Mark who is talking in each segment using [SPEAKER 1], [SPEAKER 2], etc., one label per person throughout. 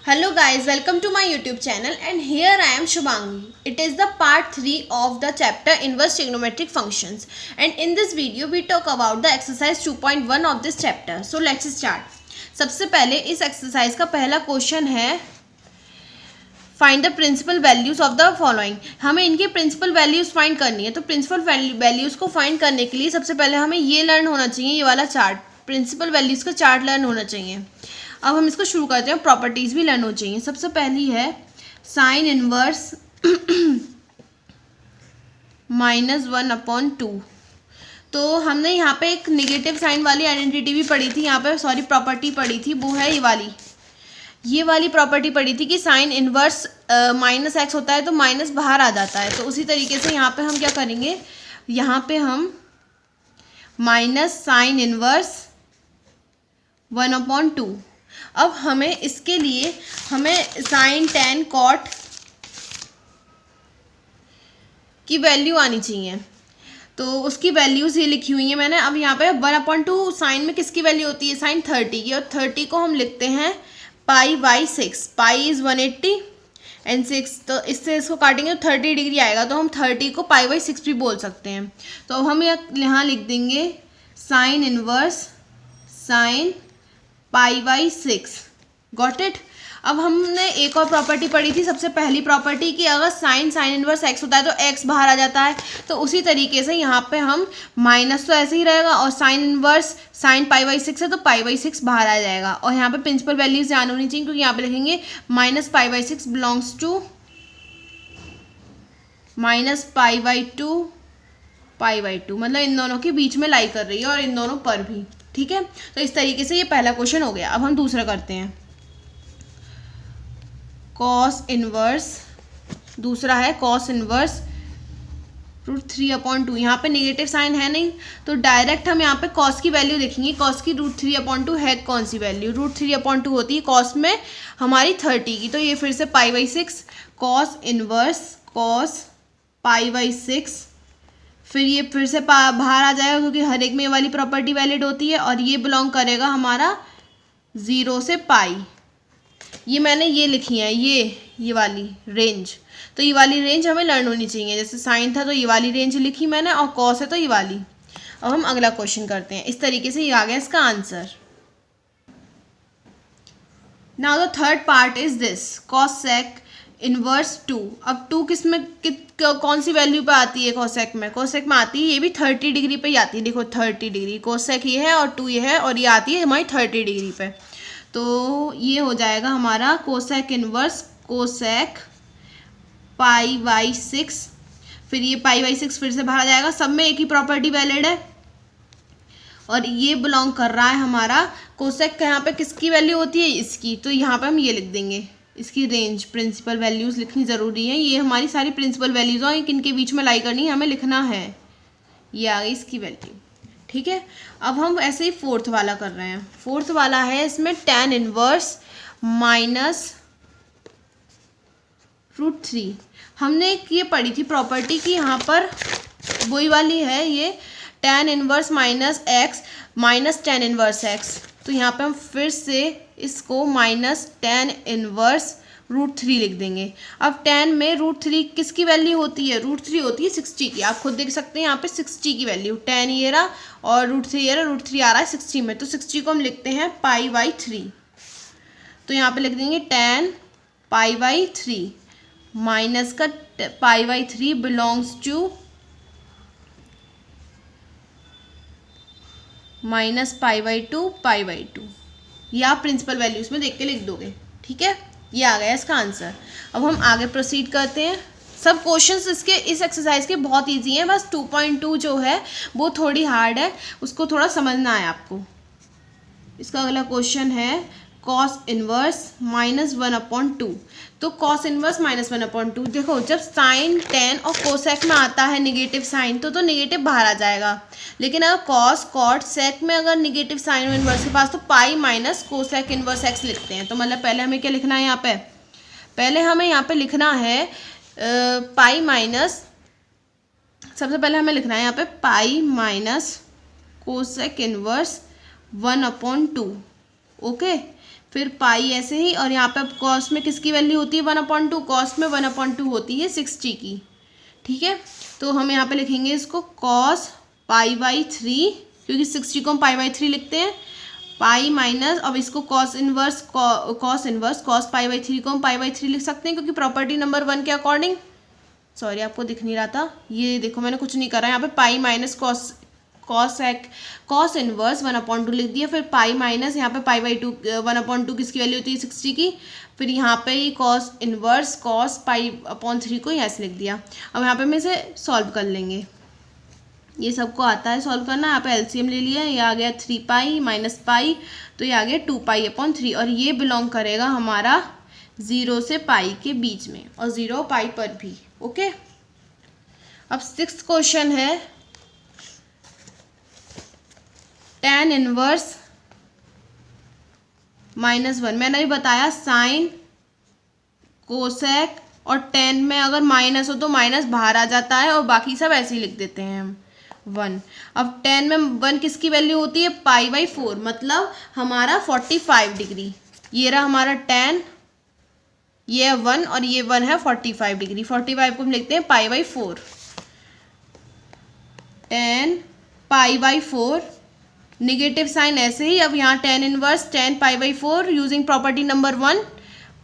[SPEAKER 1] Hello guys, welcome to my YouTube channel and here I am Shubhangi. It is the part 3 of the chapter Inverse Trigonometric Functions, and in this video we talk about the exercise 2.1 of this chapter. So let's start. सबसे पहले इस exercise का पहला question है find the principal values of the following. हमें इनके principal values find करनी है। तो प्रिंसिपल वैल्यूज को फाइंड करने के लिए सबसे पहले हमें ये लर्न होना चाहिए, ये वाला चार्ट, प्रिंसिपल वैल्यूज का चार्ट लर्न होना चाहिए। अब हम इसको शुरू करते हैं। प्रॉपर्टीज भी लर्न हो चाहिए। सबसे पहली है साइन इनवर्स -1/2। तो हमने यहाँ पे एक नेगेटिव साइन वाली आइडेंटिटी भी पढ़ी थी, यहाँ पे प्रॉपर्टी पढ़ी थी, वो है ये वाली प्रॉपर्टी पढ़ी थी कि साइन इनवर्स -x होता है तो माइनस बाहर आ जाता है। तो उसी तरीके से यहाँ पे हम क्या करेंगे, यहाँ पे हम माइनस साइन इनवर्स 1/2। अब हमें इसके लिए साइन tan cot की वैल्यू आनी चाहिए। तो उसकी वैल्यूज ये लिखी हुई है मैंने। अब यहाँ पे 1/2 साइन में किसकी वैल्यू होती है, साइन 30 की, और 30 को हम लिखते हैं π/6। पाई इज़ 180 एंड 6, तो इससे इसको काटेंगे तो 30 डिग्री आएगा। तो हम 30 को π/6 भी बोल सकते हैं। तो अब हम यहाँ लिख देंगे sine inverse sine π/6। Got it. अब हमने एक और प्रॉपर्टी पढ़ी थी, सबसे पहली प्रॉपर्टी कि अगर साइन इनवर्स x होता है तो x बाहर आ जाता है। तो उसी तरीके से यहाँ पे हम माइनस तो ऐसे ही रहेगा और साइन इनवर्स साइन π/6 है तो π/6 बाहर आ जाएगा। और यहाँ पे प्रिंसिपल वैल्यूज ध्यान होनी चाहिए, क्योंकि यहाँ पे लिखेंगे -π/6 बिलोंग्स टू -π/2 π/2, मतलब इन दोनों के बीच में लाई कर रही है और इन दोनों पर भी। ठीक है, तो इस तरीके से ये पहला क्वेश्चन हो गया। अब हम दूसरा करते हैं। कॉस इनवर्स, दूसरा है कॉस इनवर्स √3/2। यहाँ पे नेगेटिव साइन है नहीं, तो डायरेक्ट हम यहाँ पे कॉस की वैल्यू देखेंगे। कॉस की √3/2 है कौन सी वैल्यू, √3/2 होती है कॉस में हमारी 30 की। तो ये फिर से π/6, कॉस इनवर्स कॉस π/6, फिर ये फिर से बाहर आ जाएगा क्योंकि हर एक में ये वाली प्रॉपर्टी वैलिड होती है। और ये बिलोंग करेगा हमारा 0 से पाई। ये मैंने ये लिखी है ये वाली रेंज। तो ये वाली रेंज हमें लर्न होनी चाहिए। जैसे साइन था तो ये वाली रेंज लिखी मैंने, और कॉस है तो ये वाली। अब हम अगला क्वेश्चन करते हैं। इस तरीके से ये आ गया इसका answer. Now the third part is this cosec inverse 2। अब 2 किस में कौन सी वैल्यू पे आती है, कोसेक में आती है, ये भी 30 डिग्री पे ही आती है। देखो 30 डिग्री, कोसेक ये है और 2 ये है, और ये आती है हमारी 30 डिग्री पे। तो ये हो जाएगा हमारा कोसेक इनवर्स कोसेक π/6। फिर ये π/6 फिर से बाहर आ जाएगा। सब में एक ही प्रॉपर्टी वैलिड है और ये बिलोंग कर रहा है हमारा कोसेक। यहाँ पे किसकी वैल्यू होती है, इसकी। तो यहाँ पे हम ये लिख देंगे, इसकी रेंज प्रिंसिपल वैल्यूज लिखनी ज़रूरी है। ये हमारी सारी प्रिंसिपल वैल्यूज हैं, किनके बीच में लाई करनी है हमें लिखना है। ये आ गई इसकी वैल्यू। ठीक है, अब हम ऐसे ही फोर्थ वाला कर रहे हैं। फोर्थ वाला है, इसमें tan इनवर्स -√3। हमने ये पढ़ी थी प्रॉपर्टी की, यहाँ पर वही वाली है ये tan inverse -x tan inverse x। तो यहाँ पे हम फिर से इसको -tan इनवर्स √3 लिख देंगे। अब tan में √3 किसकी वैल्यू होती है, √3 होती है 60 की। आप खुद देख सकते हैं यहाँ पे 60 की वैल्यू, tan ये रहा और √3 ये रहा, √3 आ रहा है 60 में। तो 60 को हम लिखते हैं π/3। तो यहाँ पे लिख देंगे tan π/3 माइनस का π/3 बिलोंग्स टू -π/2 π/2। ये आप प्रिंसिपल वैल्यूज में देख के लिख दोगे। ठीक है, ये आ गया इसका आंसर। अब हम आगे प्रोसीड करते हैं। सब क्वेश्चंस इसके इस एक्सरसाइज के बहुत इजी हैं, बस 2.2 जो है वो थोड़ी हार्ड है, उसको थोड़ा समझना है आपको। इसका अगला क्वेश्चन है कॉस इनवर्स -1/2। तो कॉस इनवर्स -1/2, देखो जब साइन tan और कोसेक में आता है नेगेटिव साइन तो नेगेटिव बाहर आ जाएगा। लेकिन अगर कॉस कॉट सेक में अगर नेगेटिव साइन हो इनवर्स के पास तो pi minus cosec inverse x लिखते हैं। तो मतलब पहले हमें क्या लिखना है यहाँ पे, पहले हमें यहाँ पे लिखना है पाई माइनस, सबसे पहले हमें लिखना है यहाँ पे pi minus cosec inverse 1/2। Okay, फिर पाई ऐसे ही, और यहाँ पे कॉस में किसकी वैल्यू होती है 1/2, कॉस में 1/2 होती है 60 की, ठीक है। तो हम यहाँ पे लिखेंगे इसको कॉस π/3, क्योंकि 60 को हम π/3 लिखते हैं, पाई माइनस, अब इसको कॉस इनवर्स कॉस π/3 को हम π/3 लिख सकते हैं, क्योंकि प्रॉपर्टी नंबर 1 के अकॉर्डिंग, सॉरी आपको दिख नहीं रहा था, ये देखो मैंने कुछ नहीं करा, यहाँ पे पाई माइनस कॉस इनवर्स 1/2 लिख दिया, फिर पाई माइनस यहाँ पे π/2 1/2 किसकी वैल्यू होती है 60 की, फिर यहाँ पे ही कॉस इनवर्स कॉस π/3 को यहाँ से लिख दिया। अब यहाँ पे हम इसे सॉल्व कर लेंगे, ये सबको आता है सॉल्व करना। यहाँ पे एलसीएम ले लिया, ये आ गया 3π माइनस पाई, तो ये आ गया 2π/3, और ये बिलोंग करेगा हमारा 0 से पाई के बीच में, और 0 पाई पर भी, ओके। अब 6th क्वेश्चन है tan इनवर्स -1। मैंने अभी बताया साइन कोसेक और tan में अगर माइनस हो तो माइनस बाहर आ जाता है, और बाकी सब ऐसे ही लिख देते हैं हम 1। अब tan में 1 किसकी वैल्यू होती है π/4, मतलब हमारा 45 डिग्री, ये रहा हमारा tan, ये है 1 और ये 1 है 45 डिग्री, 45 को हम लिखते हैं π/4, tan π/4, निगेटिव साइन ऐसे ही। अब यहाँ tan inverse tan π/4 using property number 1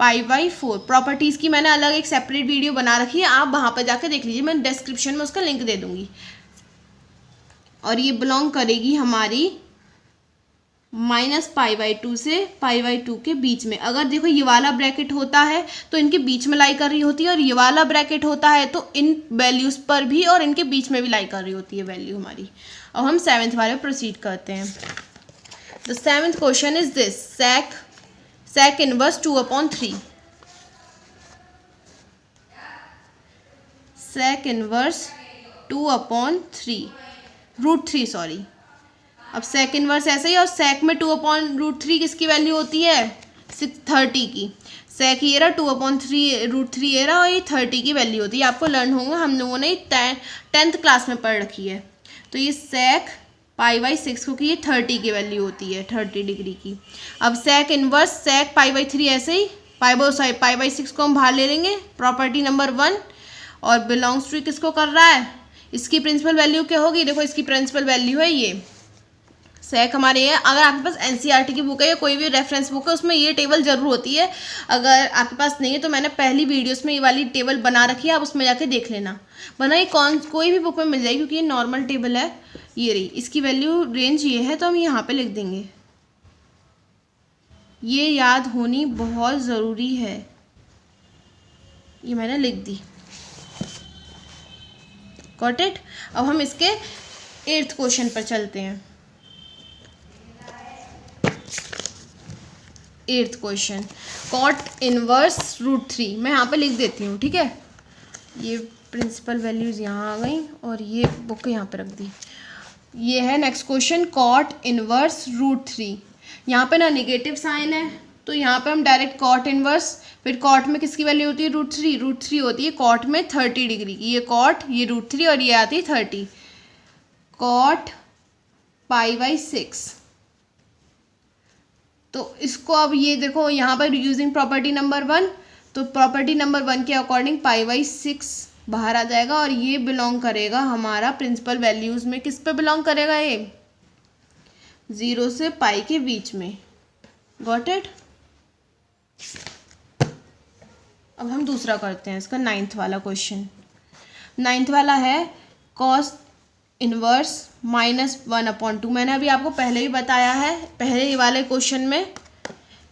[SPEAKER 1] π/4, properties की मैंने अलग एक सेपरेट वीडियो बना रखी है, आप वहाँ पर जाकर देख लीजिए, मैं डिस्क्रिप्शन में उसका लिंक दे दूँगी। और ये बिलोंग करेगी हमारी -π/2 से π/2 के बीच में। अगर देखो ये वाला ब्रैकेट होता है तो इनके बीच में लाई कर रही होती है, और ये वाला ब्रैकेट होता है तो इन वैल्यूज़ पर भी और इनके बीच में भी लाई कर रही होती है वैल्यू हमारी। अब हम 7th वाले प्रोसीड करते हैं। The 7th question is this, sec inverse 2/3, sec inverse 2/3 √3, sorry. अब sec इनवर्स ऐसे ही, और sec में 2/√3 किसकी वैल्यू होती है 30 की, sec ये रहा 2/3 ये रहा, और ये 30 की वैल्यू होती है, आपको लर्न होगा, हम लोगों ने 10th क्लास में पढ़ रखी है। तो ये sec π/6 क्योंकि ये 30 की वैल्यू होती है 30 डिग्री की। अब sec इनवर्स sec π/3 ऐसे ही, π/6 को हम बाहर ले लेंगे, प्रॉपर्टी नंबर 1, और बिलोंग्स टू किसको कर रहा है, इसकी प्रिंसिपल वैल्यू क्या होगी, देखो इसकी प्रिंसिपल वैल्यू है ये sec हमारे ये, अगर आपके पास एनसीईआरटी की बुक है या कोई भी रेफरेंस बुक है उसमें ये टेबल जरूर होती है, अगर आपके पास नहीं है तो मैंने पहली वीडियोस में ये वाली टेबल बना रखी है, आप उसमें जाके देख लेना, वरना ये कोई भी बुक में मिल जाएगी, क्योंकि ये नॉर्मल टेबल है। ये रही, इसकी वैल्यू रेंज ये है, तो हम यहाँ पे लिख देंगे, ये याद होनी बहुत ज़रूरी है, ये मैंने लिख दी, गॉट इट। अब हम इसके 8th क्वेश्चन पर चलते हैं। 8th क्वेश्चन, cot इनवर्स √3, मैं यहाँ पे लिख देती हूँ, ठीक है, ये प्रिंसिपल वैल्यूज़ यहाँ आ गई और ये बुक यहाँ पे रख दी। ये है नेक्स्ट क्वेश्चन, cot इनवर्स √3, यहाँ पे ना निगेटिव साइन है, तो यहाँ पे हम डायरेक्ट cot इनवर्स, फिर cot में किसकी वैल्यू होती है √3 होती है cot में 30 डिग्री की, ये cot, ये √3 और ये आती है 30, cot π/6। तो इसको अब ये देखो यहाँ पर यूजिंग प्रॉपर्टी नंबर 1, तो प्रॉपर्टी नंबर 1 के अकॉर्डिंग π/6 बाहर आ जाएगा, और ये बिलोंग करेगा हमारा प्रिंसिपल वैल्यूज़ में, किस पे बिलोंग करेगा ये 0 से पाई के बीच में, गॉट इट। अब हम दूसरा करते हैं इसका 9th वाला क्वेश्चन। 9th वाला है cos इनवर्स -1/2। मैंने अभी आपको पहले भी बताया है पहले वाले क्वेश्चन में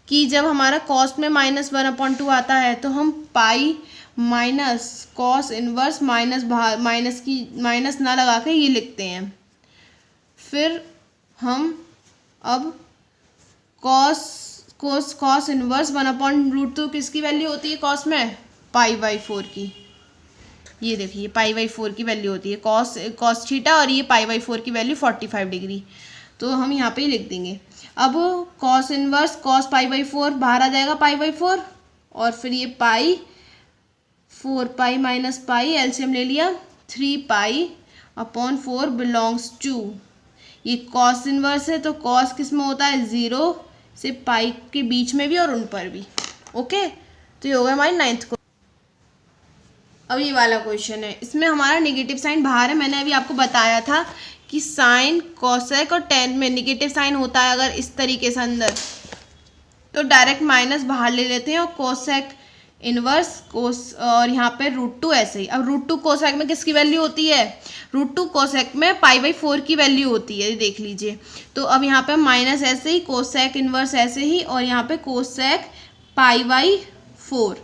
[SPEAKER 1] कि जब हमारा cos में -1/2 आता है तो हम pi minus cos inverse minus ना लगा के ये लिखते हैं। फिर हम अब cos इनवर्स 1/√2 किसकी वैल्यू होती है cos में π/4 की, ये देखिए π/4 की वैल्यू होती है cos थीटा, और ये π/4 की वैल्यू 45 डिग्री, तो हम यहाँ पे ही लिख देंगे। अब cos इनवर्स cos π/4 बाहर आ जाएगा π/4, और फिर ये पाई 4π माइनस पाई एलसीएम ले लिया 3π/4 बिलोंग्स टू, ये cos इनवर्स है तो cos किस में होता है 0, से पाई के बीच में भी और उन पर भी। ओके, तो ये होगा हमारी 9th को। अब ये वाला क्वेश्चन है, इसमें हमारा नेगेटिव साइन बाहर है। मैंने अभी आपको बताया था कि साइन कोसेक और टेन में नेगेटिव साइन होता है अगर इस तरीके से अंदर, तो डायरेक्ट माइनस बाहर ले लेते हैं और कोसेक इनवर्स कोस, और यहाँ पे √2 ऐसे ही। अब √2 कोसेक में किसकी वैल्यू होती है? √2 कोसेक में π/4 की वैल्यू होती है, देख लीजिए। तो अब यहाँ पे माइनस ऐसे ही, कोसेक इनवर्स ऐसे ही, और यहाँ पे cosec π/4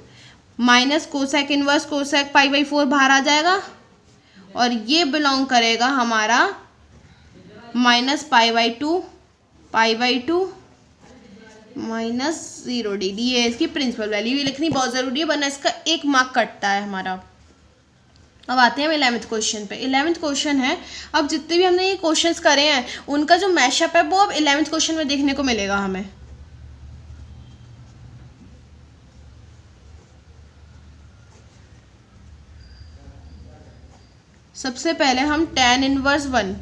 [SPEAKER 1] minus cosec inverse cosec π/4 बाहर आ जाएगा, और ये बिलोंग करेगा हमारा -π/2 -0 ये है इसकी प्रिंसिपल वैल्यू। ये लिखनी बहुत ज़रूरी है वरना इसका 1 मार्क कटता है हमारा। अब आते हैं हम 11th क्वेश्चन पे। 11th क्वेश्चन है, अब जितने भी हमने ये क्वेश्चंस करे हैं उनका जो मैशअप है वो अब 11th क्वेश्चन में देखने को मिलेगा हमें। सबसे पहले हम tan इनवर्स 1,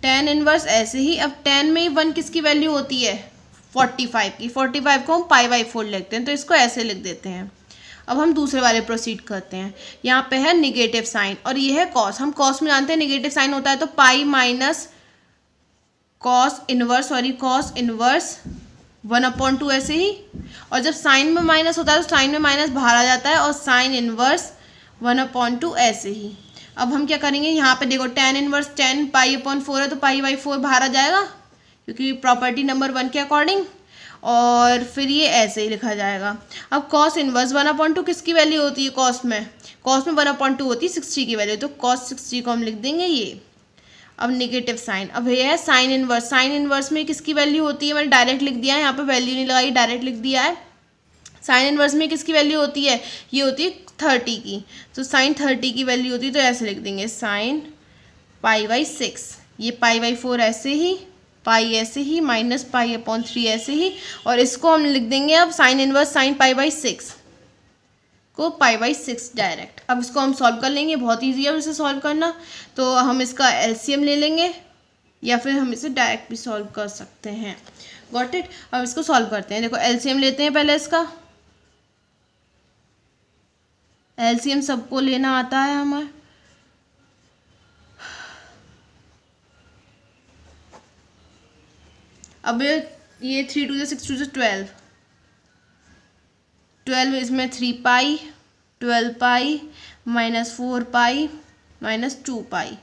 [SPEAKER 1] tan इनवर्स ऐसे ही। अब tan में 1 किसकी वैल्यू होती है? 45 की। 45 को हम π/4 लिखते हैं, तो इसको ऐसे लिख देते हैं। अब हम दूसरे वाले प्रोसीड करते हैं। यहाँ पे है निगेटिव साइन और ये है कॉस। हम कॉस में जानते हैं निगेटिव साइन होता है तो पाई माइनस कॉस इनवर्स 1/2 ऐसे ही। और जब साइन में माइनस होता है तो साइन में माइनस बाहर आ जाता है और साइन इनवर्स 1/2 ऐसे ही। अब हम क्या करेंगे, यहाँ पे देखो tan इनवर्स 10 π/4 है तो π/4 बाहर आ जाएगा क्योंकि प्रॉपर्टी नंबर 1 के अकॉर्डिंग, और फिर ये ऐसे ही लिखा जाएगा। अब कॉस इनवर्स 1/2 किसकी वैल्यू होती है? कॉस में 1/2 होती है 60 की वैल्यू, तो कॉस 60 को हम लिख देंगे ये। अब नेगेटिव साइन, अब ये है साइन इनवर्स। साइन इनवर्स में किसकी वैल्यू होती है? मैंने डायरेक्ट लिख दिया है, यहाँ पे वैल्यू नहीं लगाई, डायरेक्ट लिख दिया है। साइन इनवर्स में किसकी वैल्यू होती है? ये होती है 30 की, तो साइन 30 की वैल्यू होती है तो ऐसे लिख देंगे साइन π/6। ये π/4 ऐसे ही, पाई ऐसे ही, माइनस π/3 ऐसे ही, और इसको हम लिख देंगे अब साइन इनवर्स साइन π/6 को π/6 डायरेक्ट। अब इसको हम सॉल्व कर लेंगे, बहुत ईजी है इसे सॉल्व करना। तो हम इसका एलसीएम ले लेंगे या फिर हम इसे डायरेक्ट भी सॉल्व कर सकते हैं। Got it. अब इसको सॉल्व करते हैं। देखो एलसीएम लेते हैं पहले इसका। एलसीएम सबको लेना आता है हमें। अब ये 3 2 6 2 12, 12 इसमें 3 पाई, 12 पाई माइनस 4 पाई माइनस 2 पाई।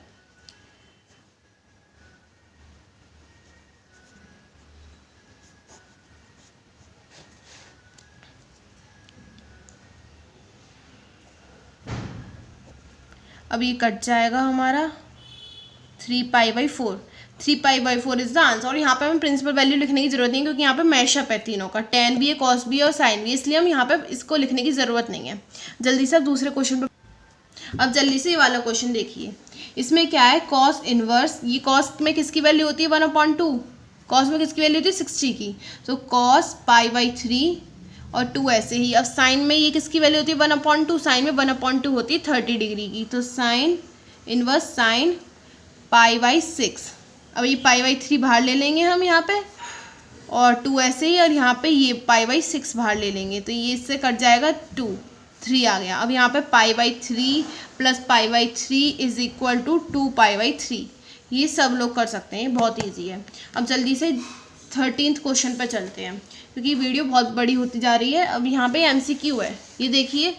[SPEAKER 1] अब ये कट जाएगा हमारा 3 π/4। 3 π/4 इज द आंसर। और यहाँ पे हमें प्रिंसिपल वैल्यू लिखने की जरूरत नहीं क्योंकि यहाँ पे मैशअप है तीनों का, tan भी है, cos भी है और sin भी है, इसलिए हम यहाँ पे इसको लिखने की ज़रूरत नहीं है। जल्दी से अब दूसरे क्वेश्चन पे, अब जल्दी से ये वाला क्वेश्चन देखिए। इसमें क्या है, cos इनवर्स, ये cos में किसकी वैल्यू होती है 1/2, cos में किसकी वैल्यू होती है 60 की, तो cos π/3 और 2 ऐसे ही। अब साइन में ये किसकी वैल्यू होती है 1/2, साइन में 1/2 होती है 30 डिग्री की, तो साइन इनवर्स साइन π/6। अब ये π/3 बाहर ले लेंगे हम यहाँ पे, और 2 ऐसे ही, और यहाँ पे ये π/6 बाहर ले लेंगे तो ये इससे कट जाएगा 2, 3 आ गया। अब यहाँ पे π/3 प्लस π/3 इज इक्वल टू 2 π/3। ये सब लोग कर सकते हैं, ये बहुत ईजी है। अब जल्दी से 13th क्वेश्चन पे चलते हैं क्योंकि वीडियो बहुत बड़ी होती जा रही है। अब यहाँ पे MCQ है, ये देखिए।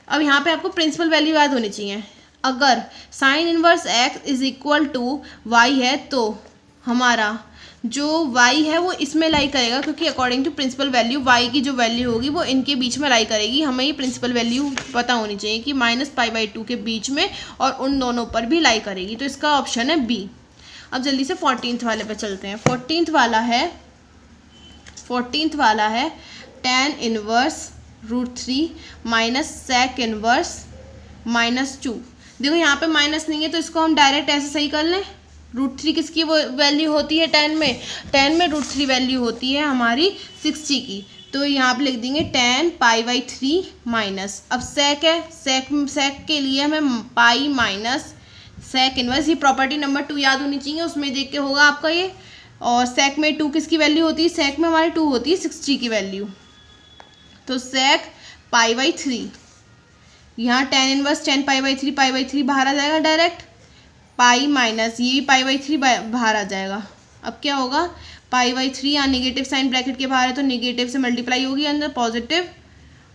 [SPEAKER 1] अब यहाँ पे आपको प्रिंसिपल वैल्यू याद होनी चाहिए। अगर sine inverse x is equal to y है तो हमारा जो y है वो इसमें लाई करेगा, क्योंकि according to principal value y की जो वैल्यू होगी वो इनके बीच में लाई करेगी। हमें ये प्रिंसिपल वैल्यू पता होनी चाहिए कि -π/2 के बीच में और उन दोनों पर भी लाई करेगी, तो इसका ऑप्शन है बी। अब जल्दी से 14th वाले पे चलते हैं। 14th वाला है tan inverse √3 minus sec inverse -2। देखो यहाँ पे माइनस नहीं है तो इसको हम डायरेक्ट ऐसे सही कर लें। √3 किसकी वो वैल्यू होती है tan में √3 वैल्यू होती है हमारी 60 की, तो यहाँ पे लिख देंगे tan π/3 माइनस। अब sec है, sec के लिए हमें पाई माइनस sec इनवर्स, ये प्रॉपर्टी नंबर 2 याद होनी चाहिए, उसमें देख के होगा आपका ये और सेक में 2 किसकी वैल्यू होती है, सेक में हमारे 2 होती है 60 की वैल्यू। तो सेक π/3, यहाँ tan इनवर्स 10 π/3 बाहर आ जाएगा डायरेक्ट, पाई माइनस ये भी π/3 बाहर आ जाएगा। अब क्या होगा, π/3 यहाँ निगेटिव साइन ब्रैकेट के बाहर है तो निगेटिव से मल्टीप्लाई होगी अंदर पॉजिटिव,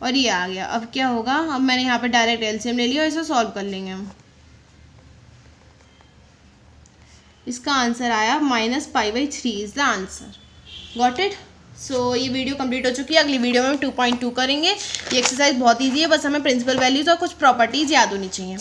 [SPEAKER 1] और ये आ गया। अब क्या होगा, अब मैंने यहाँ पे डायरेक्ट एलसीएम ले लिया और इसे सॉल्व कर लेंगे हम। इसका आंसर आया -π/3 is the answer. Got it. So ये वीडियो कंप्लीट हो चुकी है। अगली वीडियो में हम 2.2 करेंगे। ये एक्सरसाइज बहुत ईजी है, बस हमें प्रिंसिपल वैल्यूज और कुछ प्रॉपर्टीज याद होनी चाहिए।